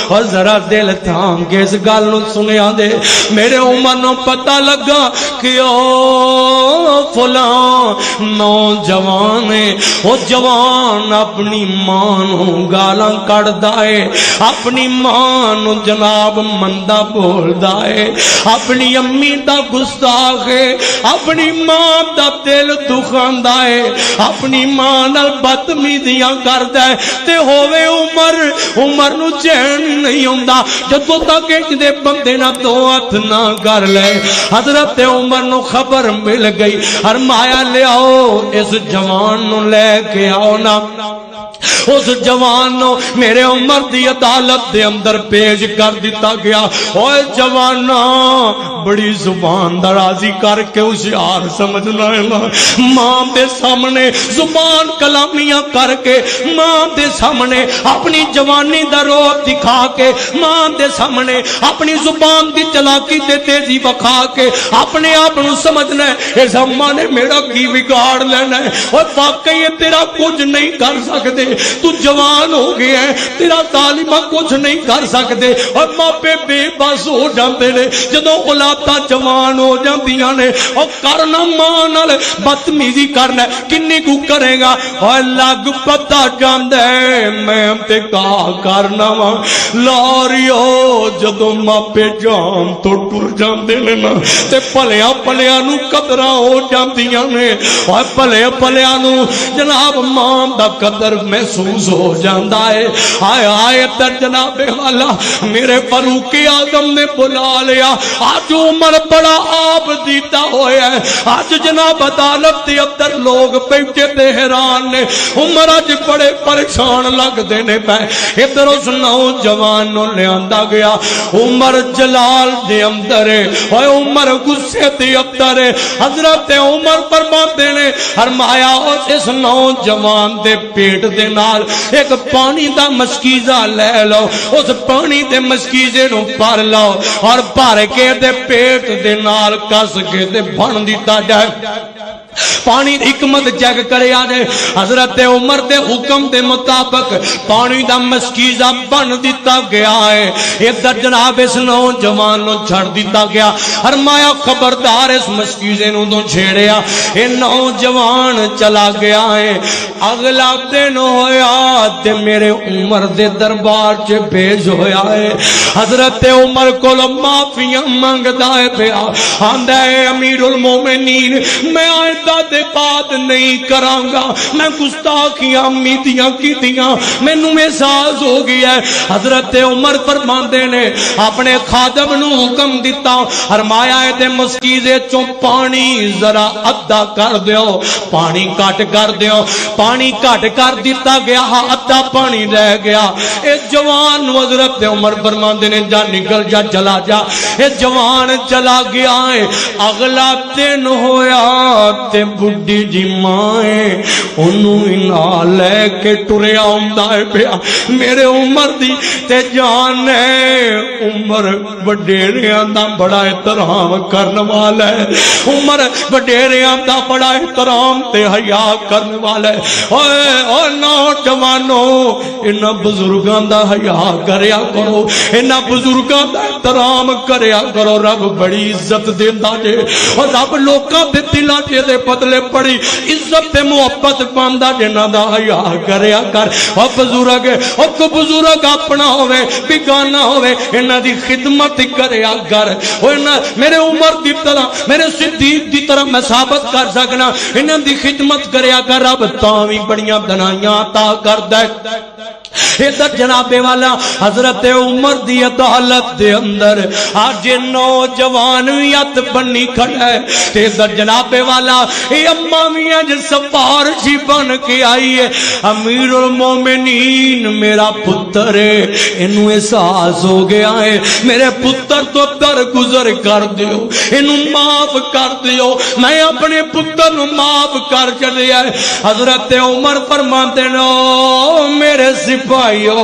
اور ذرا دل تھام کے اس گل نو سنیا دے میرے عمر نو پتہ لگا کہ او فلاں نوجوان ہے او جوان اپنی ماں نو گالاں کڈدا ہے اپنی ماں نو جناب مندا بولدا ہے اپنی امی دا گستاخ ہے اپنی ماں دا دل دکھاندا ہے اپنی ماں نال بدتمیزیاں کردا ہے تے ہووے عمر نو چین نہیں ہوندا جدوں تک کدے بندے نہ دو ہاتھ نہ کر لے حضرت عمر نو خبر مل گئی فرمایا لے آؤ اس جوان نو لے کے آؤ نا اس جوان نو میرے عمر دی عدالت دے اندر پیش کر دیتا گیا اوے جوانا بڑی زبان درازی کر کے ہوشیار سمجھنا ہے ماں دے سامنے زبان کلامیاں کر کے ماں دے سامنے اپنی جوانی دا روب دکھا کے ماں دے سامنے اپنی زبان دی چلاکی تے تیزی بکھا کے اپنے آپ نو سمجھنا ہے اس اماں نے میرا کی بگاڑ لینا ہے اور واقعی تیرا کچھ نہیں کر سکتے تو جوان ہو گیا ہے تیرا طالبہ کچھ نہیں کر سکتے اور ماپے بے بس ہو جاندے نے جدوں اولاداں جوان ہو جاندیاں نے اور کرنا ماں نال بدتمیزی کرنا کنی کو کرے گا اور لگ پتا جاندا ہے میں تے کا کرنا وا لاریو جدوں ماپے جان تو ٹر جاندے نے نا تے پلیاں پلیاں نو قدراں ہو جاندیاں نے اور پلیاں پلیاں نو جناب ماں دا قدر محسوس ہو جاندہ ہے آئے آئے تر جناب والا میرے فاروق اعظم نے بلا لیا آج عمر بڑا آپ دیتا ہویا ہے آج جناب عدالت دے اندر لوگ بیٹھے تے حیران نے عمر آج بڑے پریشان لگ دینے پہ ادھر اس نوجوان نو لے آندا گیا عمر جلال دے اندر ہے اور عمر غصے دے اندر ہے حضرت عمر فرماتے نے فرمایا اس نوجوان دے پیٹ دے نال ایک پانی دا مشکیزہ لے لو اس پانی دے مشکیزے نو بھر لو اور بھر کے دے پیٹ دے نال کس کے دے بن دیتا جائے پانی حکمت چیک کرے آجے حضرت عمر دے حکم دے مطابق پانی دا مشکیزہ بن دیتا گیا ہے ادھر جناب اس نوجوان نو چھڑ دیتا گیا فرمایا خبردار اس مشکیزے نو تو چھیڑیا اے نوجوان چلا گیا ہے اگلا دن ہویا تے میرے عمر دے دربار چے پیش ہویا ہے حضرت عمر کو معافیاں مانگدا ہے پیا آندا ہے امیر المومنین میں آئندہ دے بات نہیں کرانگا میں گستاخیاں امیدیاں کی دیاں میں نو احساس ہو گیا ہے حضرت عمر فرماندے نے اپنے خادم نو حکم دیتا فرمایا ہے تے مشکیزے چوں پانی ذرا ادھا کر دیو پانی کٹ کر دیو پانی کٹ کر دیتا گیا ادھا پانی رہ گیا اے جوان حضرت عمر فرماندے نے جا نکل جا چلا جا اے جوان چلا گیا ہے اگلا دن ہویا تے بڑی جی مائیں انہوں نہ لے کے ٹریا ہوندا ہے پیا میرے عمر دی تے جان ہے عمر وڈیریاں دا بڑا احترام کرن والا ہے عمر وڈیریاں دا بڑا احترام تے حیا کرن والا ہے اوے نوجوانو انہاں بزرگاں دا حیا کریا کرو انہاں بزرگاں دا احترام کریا کرو رب بڑی عزت دیندا جے اور رب لوکاں دے دلاں دے بدلے پڑی عزت تے محبت پاندا جنہاں دا حیا کریا کر او بزرگ او کو بزرگ اپنا ہوے بیگانہ ہوے انہاں دی خدمت کریا کر او انہاں میرے عمر دی طرح میرے صدیق دی طرح میں ثابت کر سکنا انہاں دی خدمت کریا کر رب تاں وی بڑیاں بنائیاں عطا کردا ہے ادھر جناب والا حضرت عمر دی عدالت دے اندر آج نوجوان ویت بنی کھڑا ہے تے ادھر جناب والا یہ اماں میاں جو سفارشی بن کے آئی ہے امیر المومنین میرا پتر ہے انہوں احساس ہو گیا ہے میرے پتر تو در گزر کر دیو انہوں معاف کر دیو میں اپنے پتر نو معاف کر چلے آئے حضرت عمر فرماتے نو میرے سپاہیو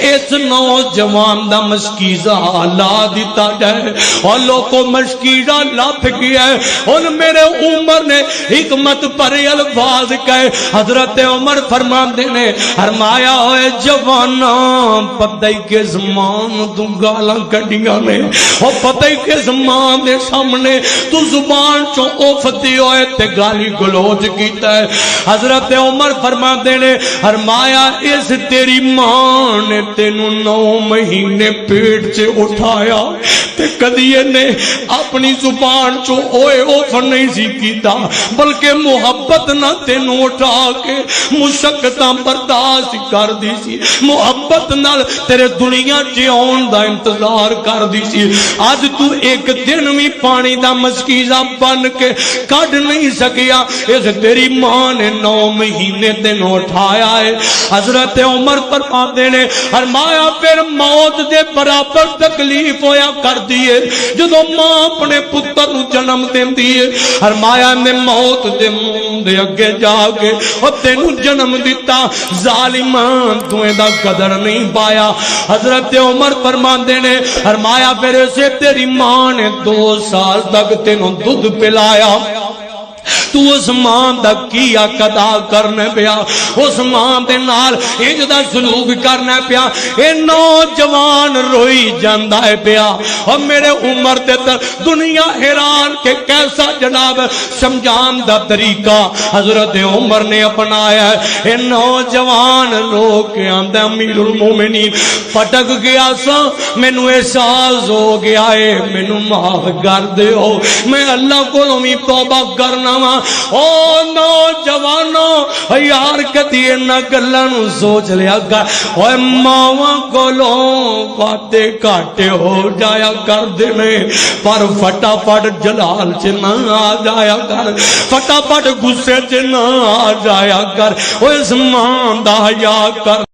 اس نوجوان دا مشکیزہ لا دیتا جائے اور لوگوں مشکیزہ لات گیا ہے اور میرے عمر نے حکمت بھرے الفاظ کہے. حضرت عمر فرماندے نے فرمایا ہوئے جوانا پتہ ہی کہ زمان تو گالاں کڈیاں نے او پتہ ہی کہ زمان دے سامنے تو زبان چوں اوفتی ہوئے تے گالی گلوچ کیتا ہے. حضرت عمر فرماندے نے فرمایا اس تیری ماں نے تینوں 9 مہینے پیٹ سے اٹھایا تے کدی نے اپنی زبان چو اوئے اوف نہیں سی کیتا بلکہ محبت نہ تینوں اٹھا کے مشقتاں برداشت کر دی سی, محبت نال تیرے دنیا جیون دا انتظار کر دی سی. آج تو ایک دن بھی پانی دا مشکیزہ بن کے کڈ نہیں سکیا, اس تیری ماں نے 9 مہینے تینوں اٹھایا ہے. حضرت عمر فرماتے نے فرمایا پھر موت دے برابر تکلیف ہویا کر دیئے جدو ماں اپنے پتر نو جنم دیندی ہے. فرمایا نے موت دے منہ دے اگے جا کے اور تینوں جنم دیتا ظالمان تو دا قدر نہیں پایا. حضرت عمر فرماندے نے فرمایا پھر اسے تیری ماں نے 2 سال تک تینوں دودھ پلایا, تو اس ماں دا کیا قدا کرنے پیا, اس ماں دے نال اجدا سلوک کرنے پیا. اے نوجوان روئی جاندہ ہے پیا اور میرے عمر دے تر دنیا حیران کہ کیسا جناب سمجھان دا طریقہ حضرت عمر نے اپنایا ہے. اے نوجوان رو کے آندہ امیر المومنین پٹک گیا سا مینوں احساس ہو گیا ہے مینوں معاف کر دے ہو, میں اللہ کو بھی توبہ کرنا وا. او نوجوانوں یار کدی انہاں گلاں نو سوچ لیا کر, اوے ماواں کولوں باتیں گھاٹے ہو جایا کر دے نے پر فٹافٹ جلال چ نہ آ جایا کر, فٹافٹ غصے چ نہ آ جایا کر. اوے اس ماں دا حیا کر.